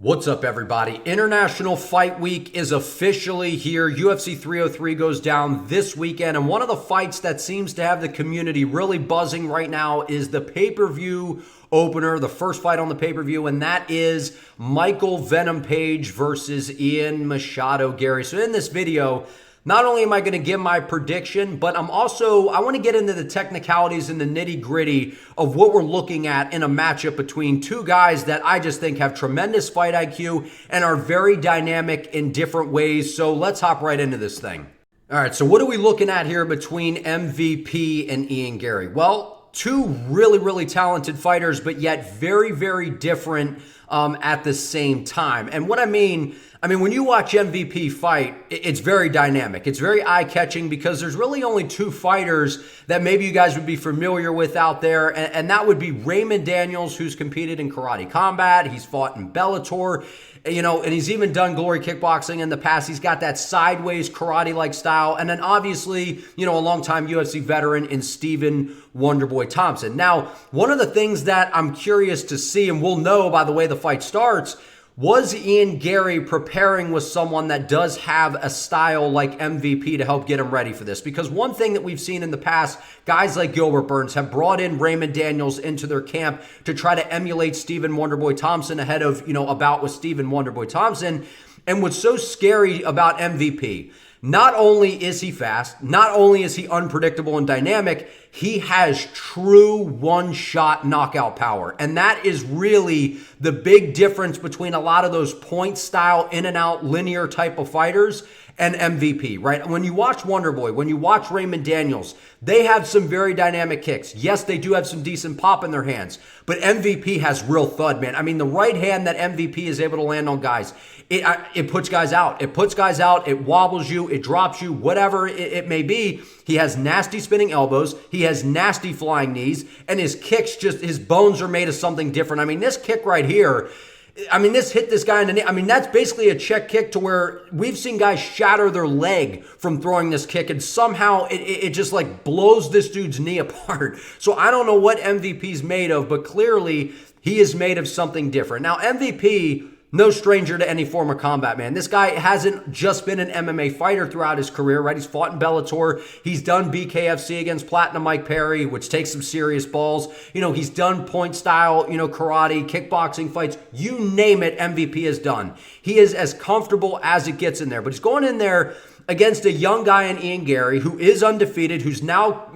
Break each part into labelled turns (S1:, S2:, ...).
S1: What's up, everybody? International Fight Week is officially here. UFC 303 goes down this weekend, and one of the fights that seems to have the community really buzzing right now is the pay-per-view opener, the first fight on the pay-per-view, and that is Michael Venom Page versus Ian Machado Garry. So in this video, not only am I going to give my prediction, but I want to get into the technicalities and the nitty-gritty of what we're looking at in a matchup between two guys that I just think have tremendous fight IQ and are very dynamic in different ways. So let's hop right into this thing. All right, so what are we looking at here between MVP and Ian Garry? Well, two really talented fighters, but yet very different at the same time. And what I mean, when you watch MVP fight, it's very dynamic. It's very eye-catching because there's really only two fighters that maybe you guys would be familiar with out there, and that would be Raymond Daniels, who's competed in karate combat. He's fought in Bellator, and he's even done glory kickboxing in the past. He's got that sideways karate-like style. And then obviously, a longtime UFC veteran in Stephen Wonderboy Thompson. Now, one of the things that I'm curious to see, and we'll know by the way the fight starts, was Ian Garry preparing with someone that does have a style like MVP to help get him ready for this? Because one thing that we've seen in the past, guys like Gilbert Burns have brought in Raymond Daniels into their camp to try to emulate Stephen Wonderboy Thompson ahead of, a bout with Stephen Wonderboy Thompson. And what's so scary about MVP, not only is he fast, not only is he unpredictable and dynamic, he has true one-shot knockout power. And that is really the big difference between a lot of those point-style, in-and-out, linear type of fighters and MVP, right? When you watch Wonderboy, when you watch Raymond Daniels, they have some very dynamic kicks. Yes, they do have some decent pop in their hands, but MVP has real thud, man. The right hand that MVP is able to land on guys, it puts guys out. It puts guys out. It wobbles you. It drops you, whatever it may be. He has nasty spinning elbows. He has nasty flying knees, and his kicks his bones are made of something different. This kick right here, this hit this guy in the knee. That's basically a check kick to where we've seen guys shatter their leg from throwing this kick, and somehow it just like blows this dude's knee apart. So I don't know what MVP's made of, but clearly he is made of something different. Now, MVP, no stranger to any form of combat, man. This guy hasn't just been an MMA fighter throughout his career, right? He's fought in Bellator. He's done BKFC against Platinum Mike Perry, which takes some serious balls. He's done point style, karate, kickboxing fights. You name it, MVP has done. He is as comfortable as it gets in there. But he's going in there against a young guy in Ian Garry who is undefeated, who's now,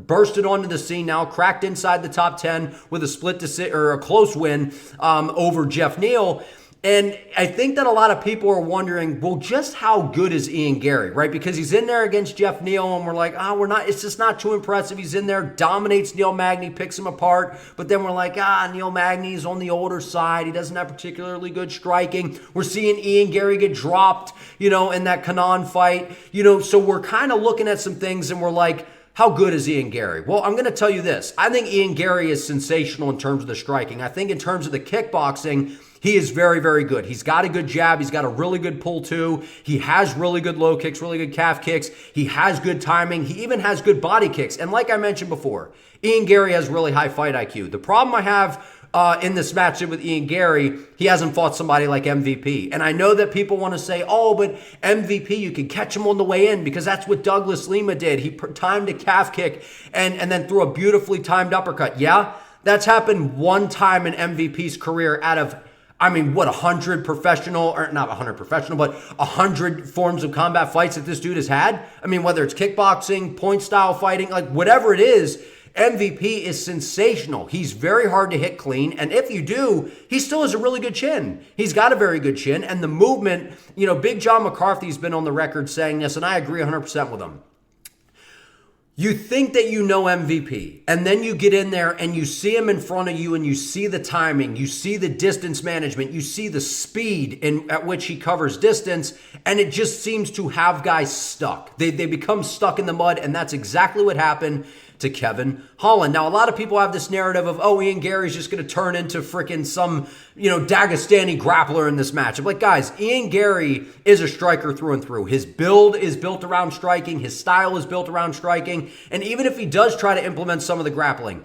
S1: bursted onto the scene now, cracked inside the top 10 with a split decision or a close win over Jeff Neal. And I think that a lot of people are wondering, well, just how good is Ian Garry, right? Because he's in there against Jeff Neal, and we're like, it's just not too impressive. He's in there, dominates Neil Magny, picks him apart, but then we're like, Neil Magny's on the older side. He doesn't have particularly good striking. We're seeing Ian Garry get dropped, in that Kanan fight, so we're kind of looking at some things, and we're like, how good is Ian Garry? Well, I'm going to tell you this. I think Ian Garry is sensational in terms of the striking. I think in terms of the kickboxing, he is very good. He's got a good jab. He's got a really good pull too. He has really good low kicks, really good calf kicks. He has good timing. He even has good body kicks. And like I mentioned before, Ian Garry has really high fight IQ. The problem I have in this matchup with Ian Garry, he hasn't fought somebody like MVP. And I know that people want to say, but MVP, you can catch him on the way in because that's what Douglas Lima did. He timed a calf kick and then threw a beautifully timed uppercut. Yeah, that's happened one time in MVP's career out of 100 professional, or not 100 professional, but 100 forms of combat fights that this dude has had. Whether it's kickboxing, point style fighting, like whatever it is, MVP is sensational. He's very hard to hit clean. And if you do, he still has a really good chin. He's got a very good chin. And the movement, Big John McCarthy's been on the record saying this, and I agree 100% with him. You think that you know MVP, and then you get in there and you see him in front of you and you see the timing, you see the distance management, you see the speed at which he covers distance, and it just seems to have guys stuck. They become stuck in the mud, and that's exactly what happened to Kevin Holland. Now, a lot of people have this narrative of, Ian Garry's just going to turn into freaking some, Dagestani grappler in this matchup. Like, guys, Ian Garry is a striker through and through. His build is built around striking. His style is built around striking. And even if he does try to implement some of the grappling,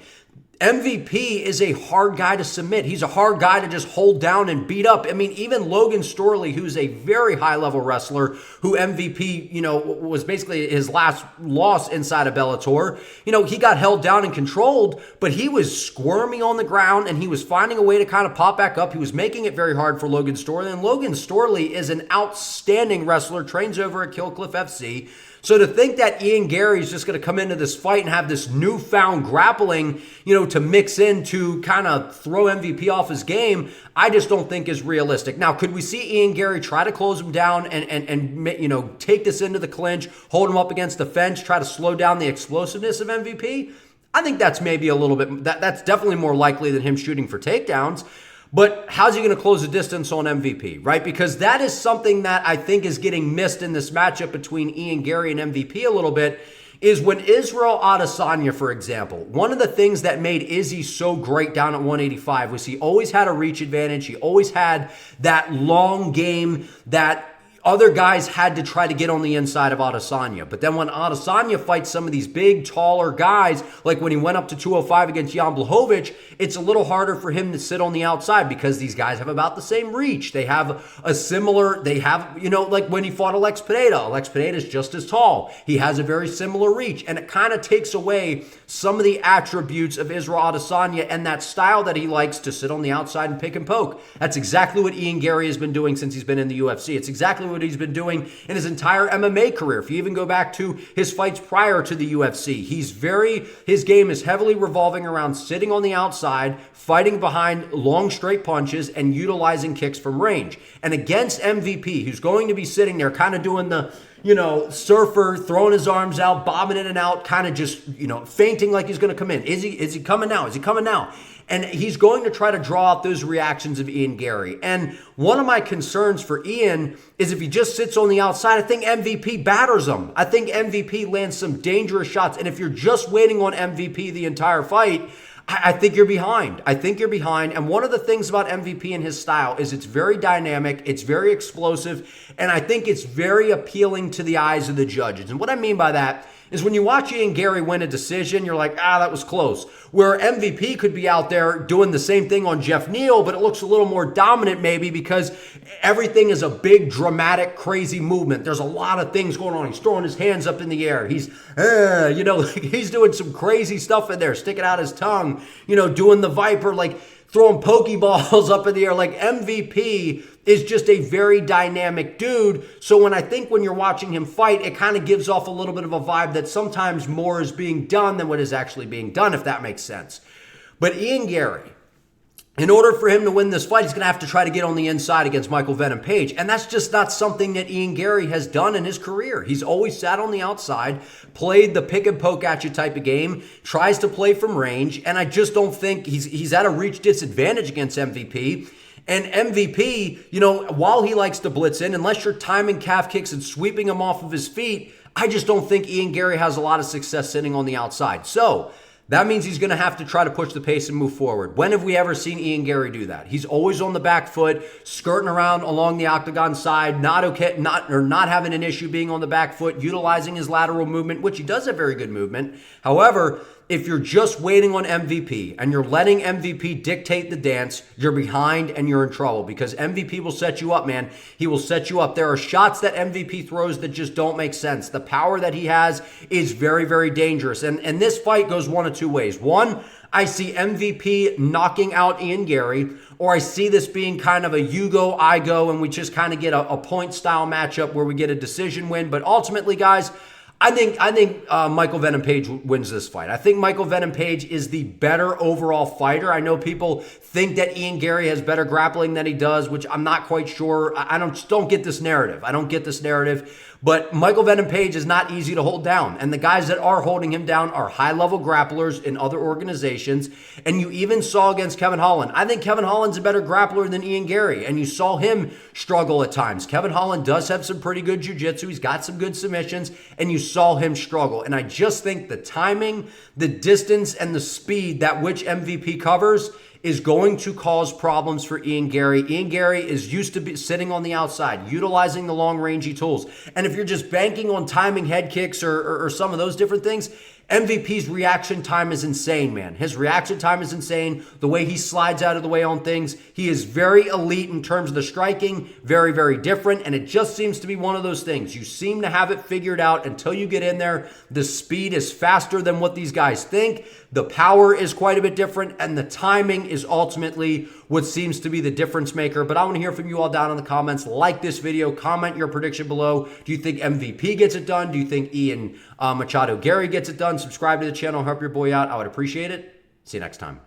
S1: MVP is a hard guy to submit. He's a hard guy to just hold down and beat up. I mean, even Logan Storley, who's a very high-level wrestler, who MVP, was basically his last loss inside of Bellator, he got held down and controlled, but he was squirming on the ground, and he was finding a way to kind of pop back up. He was making it very hard for Logan Storley, and Logan Storley is an outstanding wrestler, trains over at Killcliff FC. So to think that Ian Garry is just going to come into this fight and have this newfound grappling, to mix in to kind of throw MVP off his game, I just don't think is realistic. Now, could we see Ian Garry try to close him down and take this into the clinch, hold him up against the fence, try to slow down the explosiveness of MVP? I think that's maybe a little bit, that's definitely more likely than him shooting for takedowns. But how's he going to close the distance on MVP, right? Because that is something that I think is getting missed in this matchup between Ian Garry and MVP a little bit, is when Israel Adesanya, for example, one of the things that made Izzy so great down at 185 was he always had a reach advantage. He always had that long game that other guys had to try to get on the inside of Adesanya. But then when Adesanya fights some of these big, taller guys, like when he went up to 205 against Jan Blachowicz, it's a little harder for him to sit on the outside because these guys have about the same reach. They have a similar, like when he fought Alex Pineda. Alex Pineda is just as tall. He has a very similar reach, and it kind of takes away some of the attributes of Israel Adesanya and that style that he likes to sit on the outside and pick and poke. That's exactly what Ian Garry has been doing since he's been in the UFC. It's exactly what he's been doing in his entire MMA career. If you even go back to his fights prior to the UFC, his game is heavily revolving around sitting on the outside, fighting behind long straight punches, and utilizing kicks from range. And against MVP, who's going to be sitting there kind of doing the surfer, throwing his arms out, bobbing in and out, kind of just, feinting like he's going to come in. Is he coming now? Is he coming now? And he's going to try to draw out those reactions of Ian Garry. And one of my concerns for Ian is if he just sits on the outside, I think MVP batters him. I think MVP lands some dangerous shots. And if you're just waiting on MVP the entire fight, I think you're behind. And one of the things about MVP and his style is it's very dynamic, it's very explosive, and I think it's very appealing to the eyes of the judges. And what I mean by that is when you watch Ian Garry win a decision, you're like, that was close. Where MVP could be out there doing the same thing on Jeff Neal, but it looks a little more dominant maybe because everything is a big, dramatic, crazy movement. There's a lot of things going on. He's throwing his hands up in the air. He's, he's doing some crazy stuff in there, sticking out his tongue, doing the Viper, like throwing Pokeballs up in the air. Like MVP is just a very dynamic dude. So when you're watching him fight, it kind of gives off a little bit of a vibe that sometimes more is being done than what is actually being done, if that makes sense. But Ian Garry, in order for him to win this fight, he's going to have to try to get on the inside against Michael Venom Page. And that's just not something that Ian Garry has done in his career. He's always sat on the outside, played the pick and poke at you type of game, tries to play from range. And I just don't think he's at a reach disadvantage against MVP. And MVP, while he likes to blitz in, unless you're timing calf kicks and sweeping him off of his feet, I just don't think Ian Garry has a lot of success sitting on the outside. So that means he's going to have to try to push the pace and move forward. When have we ever seen Ian Garry do that? He's always on the back foot, skirting around along the octagon side, not having an issue being on the back foot, utilizing his lateral movement, which he does have very good movement. However, if you're just waiting on MVP and you're letting MVP dictate the dance, you're behind and you're in trouble because MVP will set you up, man. He will set you up. There are shots that MVP throws that just don't make sense. The power that he has is very, very dangerous. And this fight goes one of two ways. One, I see MVP knocking out Ian Garry, or I see this being kind of a you go, I go, and we just kind of get a point-style matchup where we get a decision win. But ultimately, guys, I think Michael Venom Page wins this fight. I think Michael Venom Page is the better overall fighter. I know people think that Ian Garry has better grappling than he does, which I'm not quite sure. I don't get this narrative. But Michael Venom Page is not easy to hold down. And the guys that are holding him down are high-level grapplers in other organizations. And you even saw against Kevin Holland. I think Kevin Holland's a better grappler than Ian Garry. And you saw him struggle at times. Kevin Holland does have some pretty good jiu-jitsu. He's got some good submissions. And you saw him struggle. And I just think the timing, the distance, and the speed that which MVP covers is going to cause problems for Ian Garry. Ian Garry is used to be sitting on the outside, utilizing the long-rangey tools. And if you're just banking on timing head kicks or some of those different things, MVP's reaction time is insane, man. His reaction time is insane. The way he slides out of the way on things. He is very elite in terms of the striking. Very, very different. And it just seems to be one of those things. You seem to have it figured out until you get in there. The speed is faster than what these guys think. The power is quite a bit different. And the timing is ultimately what seems to be the difference maker. But I want to hear from you all down in the comments. Like this video. Comment your prediction below. Do you think MVP gets it done? Do you think Ian Machado Garry gets it done? Subscribe to the channel. Help your boy out. I would appreciate it. See you next time.